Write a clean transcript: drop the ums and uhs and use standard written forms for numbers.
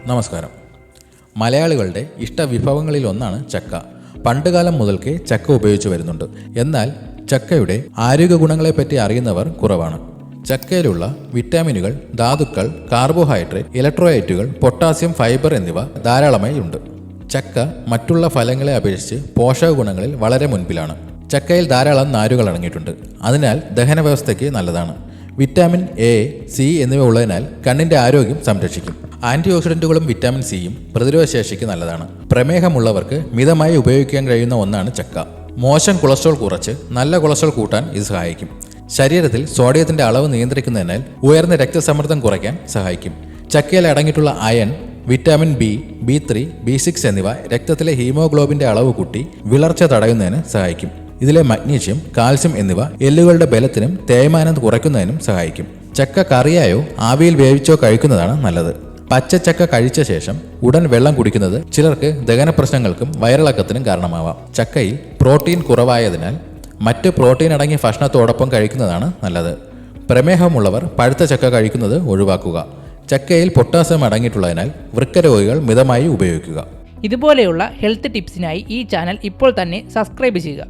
നമസ്കാരം. മലയാളികളുടെ ഇഷ്ടവിഭവങ്ങളിലൊന്നാണ് ചക്ക. പണ്ടുകാലം മുതൽക്കേ ചക്ക ഉപയോഗിച്ചു വരുന്നുണ്ട്. എന്നാൽ ചക്കയുടെ ആരോഗ്യ ഗുണങ്ങളെപ്പറ്റി അറിയുന്നവർ കുറവാണ്. ചക്കയിലുള്ള വിറ്റാമിനുകൾ, ധാതുക്കൾ, കാർബോഹൈഡ്രേറ്റ്, ഇലക്ട്രോലൈറ്റുകൾ, പൊട്ടാസ്യം, ഫൈബർ എന്നിവ ധാരാളമായി ഉണ്ട്. ചക്ക മറ്റുള്ള ഫലങ്ങളെ അപേക്ഷിച്ച് പോഷക ഗുണങ്ങളിൽ വളരെ മുൻപിലാണ്. ചക്കയിൽ ധാരാളം നാരുകൾ അടങ്ങിയിട്ടുണ്ട്. അതിനാൽ ദഹന വ്യവസ്ഥയ്ക്ക് നല്ലതാണ്. വിറ്റാമിൻ എ, സി എന്നിവ ഉള്ളതിനാൽ കണ്ണിൻ്റെ ആരോഗ്യം സംരക്ഷിക്കും. ആൻറ്റി ഓക്സിഡൻറ്റുകളും വിറ്റാമിൻ സിയും പ്രതിരോധശേഷിക്ക് നല്ലതാണ്. പ്രമേഹമുള്ളവർക്ക് മിതമായി ഉപയോഗിക്കാൻ കഴിയുന്ന ഒന്നാണ് ചക്ക. മോശം കൊളസ്ട്രോൾ കുറച്ച് നല്ല കൊളസ്ട്രോൾ കൂട്ടാൻ ഇത് സഹായിക്കും. ശരീരത്തിൽ സോഡിയത്തിൻ്റെ അളവ് നിയന്ത്രിക്കുന്നതിനാൽ ഉയർന്ന രക്തസമ്മർദ്ദം കുറയ്ക്കാൻ സഹായിക്കും. ചക്കയിൽ അടങ്ങിയിട്ടുള്ള iron, vitamin B, B3, B6 എന്നിവ രക്തത്തിലെ ഹീമോഗ്ലോബിൻ്റെ അളവ് കൂട്ടി വിളർച്ച തടയുന്നതിന് സഹായിക്കും. ഇതിലെ മഗ്നീഷ്യം, കാൽസ്യം എന്നിവ എല്ലുകളുടെ ബലത്തിനും തേയ്മാനം കുറയ്ക്കുന്നതിനും സഹായിക്കും. ചക്ക കറിയായോ ആവിയിൽ വേവിച്ചോ കഴിക്കുന്നതാണ് നല്ലത്. പച്ചച്ചക്ക കഴിച്ച ശേഷം ഉടൻ വെള്ളം കുടിക്കുന്നത് ചിലർക്ക് ദഹന പ്രശ്നങ്ങൾക്കും വയറിളക്കത്തിനും കാരണമാവാം. ചക്കയിൽ പ്രോട്ടീൻ കുറവായതിനാൽ മറ്റ് പ്രോട്ടീൻ അടങ്ങിയ ഭക്ഷണത്തോടൊപ്പം കഴിക്കുന്നതാണ് നല്ലത്. പ്രമേഹമുള്ളവർ പഴുത്ത ചക്ക കഴിക്കുന്നത് ഒഴിവാക്കുക. ചക്കയിൽ പൊട്ടാസ്യം അടങ്ങിയിട്ടുള്ളതിനാൽ വൃക്ക രോഗികൾ മിതമായി ഉപയോഗിക്കുക. ഇതുപോലെയുള്ള ഹെൽത്ത് ടിപ്സിനായി ഈ ചാനൽ ഇപ്പോൾ തന്നെ സബ്സ്ക്രൈബ് ചെയ്യുക.